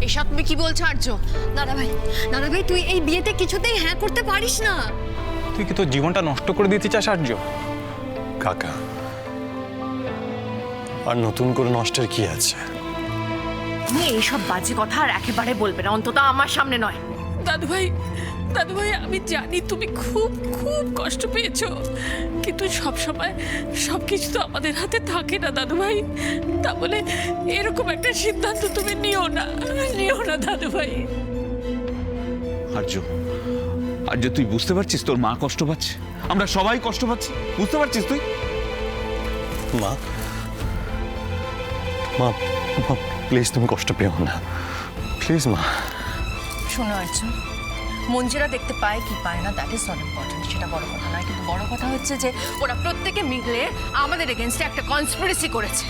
এসব তুমি কি বলছো আর্য? দাদা ভাই তুই এই বিয়েতে কিছুতেই হ্যাঁ করতে পারিস না। তুই কি তোর জীবনটা নষ্ট করে দিতে চাস আর্য? কাকা, আর নতুন করে নষ্টের কি আছে? তুমি এইসব বাজে কথা আর একেবারে বলবে না, অন্তত আমার সামনে নয়। দাদু ভাই আমি জানি তুমি খুব খুব কষ্ট পেয়েছো, কিন্তু সবসময় সবকিছু তো আমাদের হাতে থাকে না দাদু ভাই। তা বলে এরকম একটা সিদ্ধান্ত তুমি নিও না দাদু ভাই। আর্য, আর্য তুই বুঝতে পারছিস তোর মা কষ্ট পাচ্ছে, আমরা সবাই কষ্ট পাচ্ছি, বুঝতে পারছিস তুই? মা মা মা প্লিজ তুমি কষ্ট পেও না, প্লিজ মা। শোনো আর্য, মঞ্জিরা দেখতে পায় কি পায় না দ্যাট ইজ নট ইম্পর্টেন্ট, সেটা বড় কথা নয়। কিন্তু বড় কথা হচ্ছে যে ওরা প্রত্যেকে মিলে আমাদের এগেনস্টে একটা কনস্পিরেসি করেছে।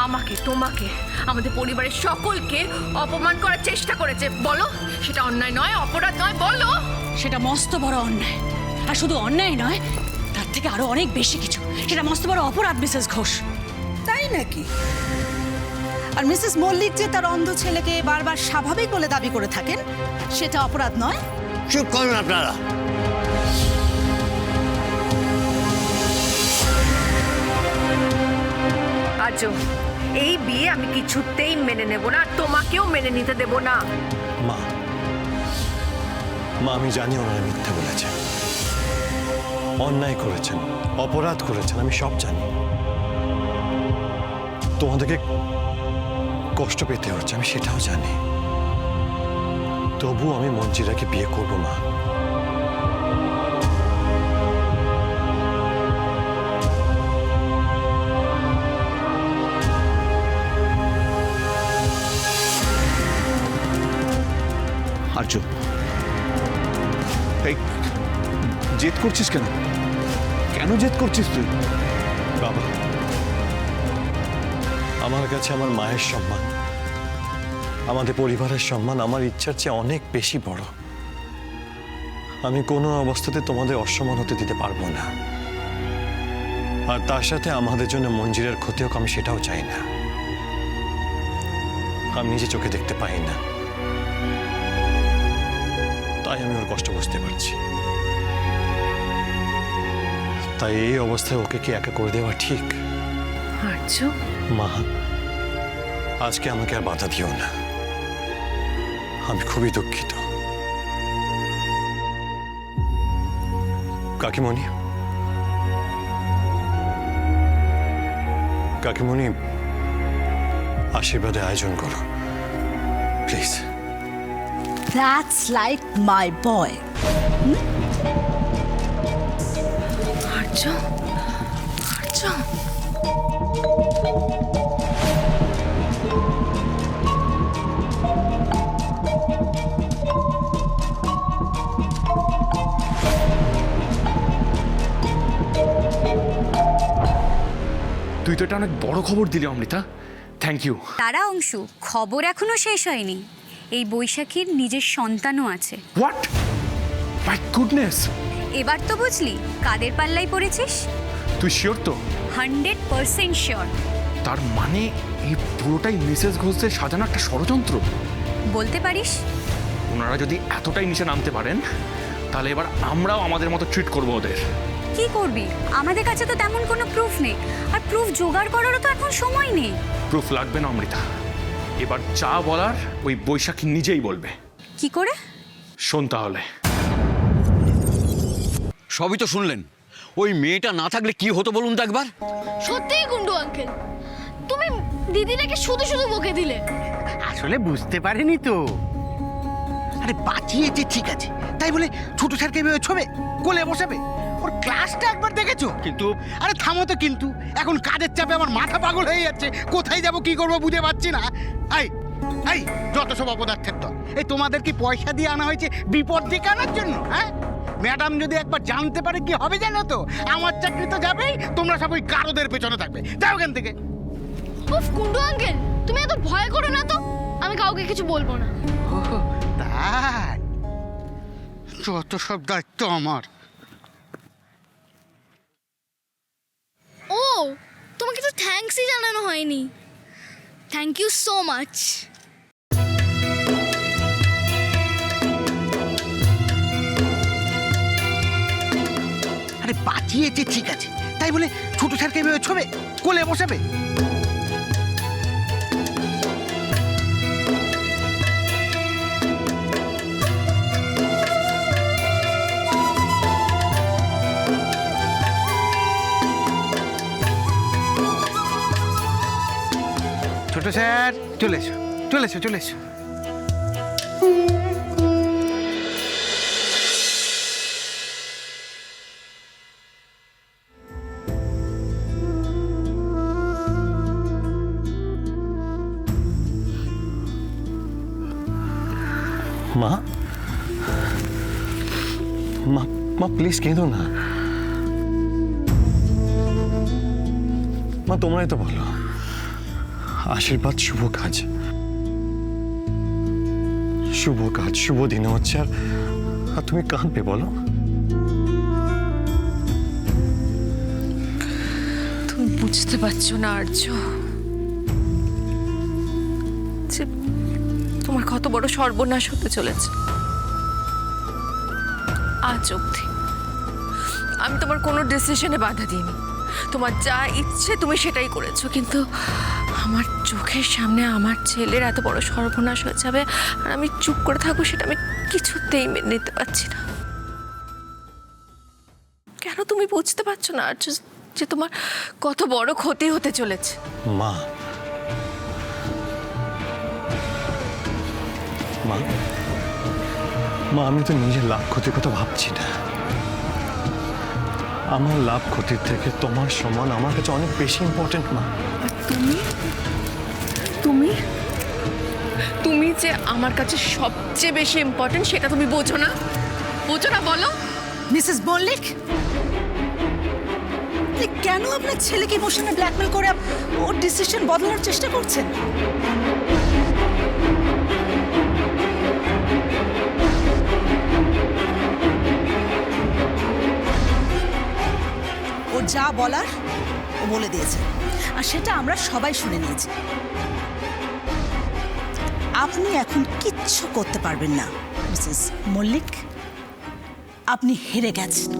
আমাকে, তোমাকে, আমাদের পরিবারের সকলকে অপমান করার চেষ্টা করেছে। বলো সেটা অন্যায় নয়, অপরাধ নয়? বলো। সেটা মস্ত বড় অন্যায়, আর শুধু অন্যায় নয়, তার থেকে আরো অনেক বেশি কিছু। সেটা মস্ত বড় অপরাধ মিসেস ঘোষ। তাই নাকি? আর মিসেস মল্লিক যে তার অন্ধ ছেলেকে বারবার স্বাভাবিক বলে দাবি করে থাকেন, সেটা অপরাধ নয়? চুপ করুন আপনারা। আর্য, এই বিয়ে আমি কিছুতেই মেনে নেব না, আর তোমাকেও মেনে নিতে দেব না। মা মা আমি জানি ওনারা মিথ্যে বলেছেন, অন্যায় করেছেন, অপরাধ করেছেন, আমি সব জানি। তোমাদেরকে কষ্ট পেতে হচ্ছে, আমি সেটাও জানি। তবু আমি মঞ্জিরাকে বিয়ে করব মা। আর্য, এই জেদ করছিস কেন? কেন জেদ করছিস তুই? বাবা, আমার কাছে আমার মায়ের সম্মান, আমাদের পরিবারের সম্মান আমার ইচ্ছার চেয়ে অনেক বেশি বড়। আমি কোনো অবস্থাতে তোমাদের অসম্মান হতে দিতে পারবো না। আর তার সাথে আমাদের জন্য মঞ্জিরার ক্ষতি হোক, আমি সেটাও চাই না। আমি নিজে চোখে দেখতে পাই না, তাই আমি ওর কষ্ট বুঝতে পারছি। তাই এই অবস্থায় ওকে কি একা করে দেওয়া ঠিক? আর্য, মা, আজকে আমাকে আর বাধা দিও না, আমি খুবই দুঃখিত। কাকিমণি, কাকিমণি আশীর্বাদের আয়োজন করো please. That's like my boy. আর্য, আর্য। তুই তো এটা অনেক বড় খবর দিলি অমৃতা, থ্যাংক ইউ। তারা অংশু, খবর এখনো শেষ হয়নি। এই বৈশাখীর নিজের সন্তানও আছে। হোয়াট? My goodness! এবার তো বুঝলি কাদের পাল্লাই পড়েছিস? তুই শিওর তো? 100% শিওর। তার মানে এই পুরোটাই মিসেস ঘোষদের সাজানো একটা ষড়যন্ত্র। বলতে পারিস। ওনারা যদি এতটাই নিচে নামতে পারেন, তাহলে এবার আমরাও আমাদের মতো ট্রিট করবো ওদের। কি করবি? আমাদের কাছে তো তেমন কোনো প্রুফ নেই, আর প্রুফ জোগাড় করারও তো এখন সময় নেই। প্রুফ লাগবে না অমৃতা, এবার যা বলার ওই বৈশাখী নিজেই বলবে। কি করে? শোন তাহলে। সবই তো শুনলেন, ওই মেয়েটা না থাকলে কি হতো বলুন তো একবার। সত্যিই গুন্ডু আঙ্কেল, তুমি দিদিটাকে শুধু শুধু বকে দিলে। আসলে বুঝতে পারেনি তো। আরে বাঁচিয়েছে ঠিক আছে, তাই বলে ছোট স্যারকে এভাবে ছবে কোলে বসাবে? ওর ক্লাসটা একবার দেখেছো? কিন্তু আরে থামো তো, কিন্তু এখন কাজের চাপে আমার মাথা পাগল হয়ে যাচ্ছে, কোথায় যাব কি করব বুঝে পাচ্ছি না। এই এই যত সব অপদার্থের দল, এই তোমাদের কি পয়সা দিয়ে আনা হয়েছে বিপদ ডেকে আনার জন্য? হ্যাঁ, ম্যাডাম যদি একবার জানতে পারে কি হবে জানো তো? আমার চাকরি তো যাবেই, তোমরা সব ওই গারদের পেছনে থাকবে। যাও এখান থেকে। উফ গুন্ডু আঙ্কেল, তুমি এত ভয় করো না তো, আমি কাউকে কিছু বলবো না। তাই যত সব দায়িত্ব আমার। ও, তোমাকে তো থ্যাঙ্কসই জানানো হয়নি। Thank you so much. বাঁচিয়েছে ঠিক আছে, তাই বলে ছোট স্যারকে এভাবে ছবে কোলে বসাবে? ছোট স্যার চলে এসো, চলে এসো, চলে এসো। মা মা মা প্লিজ কেঁদো না। মা তোমরাই তো বলো, আশীর্বাদ শুভ কাজ, শুভ কাজ শুভ দিনে হচ্ছে, আর তুমি কাঁদবে বলো? তুমি বুঝতে পারছো না আর্য যে তোমার কত বড় সর্বনাশ হতে চলেছে। আজ অবধি আমি তোমার কোনো ডিসিশনে বাধা দিইনি, তোমার যা ইচ্ছে তুমি সেটাই করেছো, কিন্তু আমার চোখের সামনে আমার ছেলের এত বড় সর্বনাশ হয়ে যাবে আর আমি চুপ করে থাকবো, সেটা আমি কিছুতেই মেনে নিতে পারছি না। কেন তুমি বুঝতে পারছো না আর্য যে তোমার কত বড় ক্ষতি হতে চলেছে? মা মা মা আমি তো নিজের লাভ ক্ষতির কথা ভাবছি না। আমার লাভ ক্ষতির থেকে তোমার সম্মান আমার কাছে অনেক বেশি ইম্পর্টেন্ট মা। আর তুমি তুমি তুমি যে আমার কাছে সবচেয়ে বেশি ইম্পর্টেন্ট সেটা তুমি বোঝো না? বোঝো না বলো? মিসেস মল্লিক, আপনি কেন আপনার ছেলেকে ইমোশনাল ব্ল্যাকমেল করে ওর ডিসিশন বদলানোর চেষ্টা করছেন? ও যা বলার ও বলে দিয়েছে, আর সেটা আমরা সবাই শুনে নিয়েছি। আপনি এখন কিচ্ছু করতে পারবেন না মিসেস মল্লিক, আপনি হেরে গেছেন।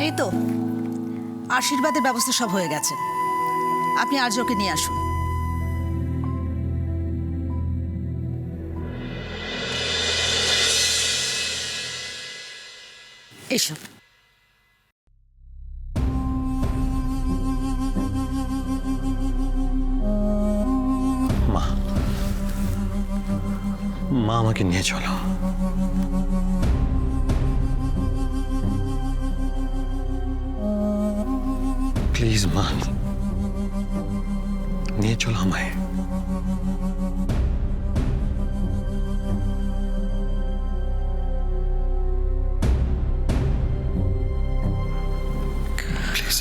এই তো আশীর্বাদের ব্যবস্থা সব হয়ে গেছে, আপনি আর্যকে নিয়ে আসুন। এসো। মা মা আমাকে নিয়ে চলো। প্লিজ মা নিয়ে চলো আমায়। প্লিজ।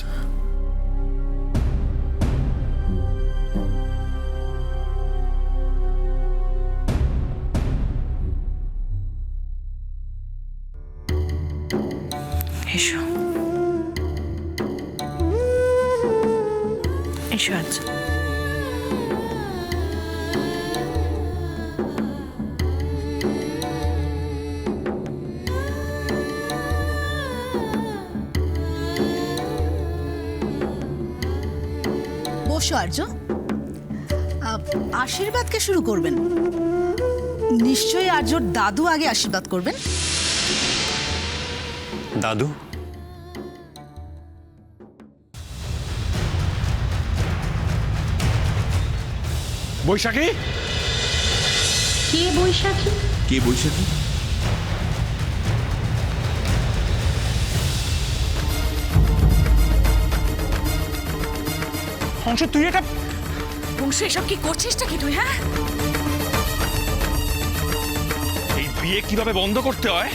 এসো এসো আজ। বসো আর্য। আশীর্বাদকে শুরু করবেন? নিশ্চয়ই আর্যর দাদু আগে আশীর্বাদ করবেন। দাদু? বৈশাখী? কে বৈশাখী? কে বৈশাখী? অংশ তুই এটা বংশ এসব কি করছিসটা কি তুই? হ্যাঁ, এই বিয়ে কিভাবে বন্ধ করতে হয়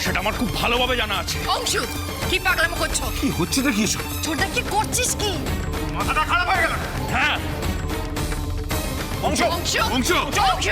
সেটা আমার খুব ভালোভাবে জানা আছে। অংশু কি পাগলামো করছো? কি হচ্ছে কি এসব? ছোটদা কি করছিস কি? মাথাটা খারাপ হয়ে গেল। হ্যাঁ অংশ অংশ অংশ অংশ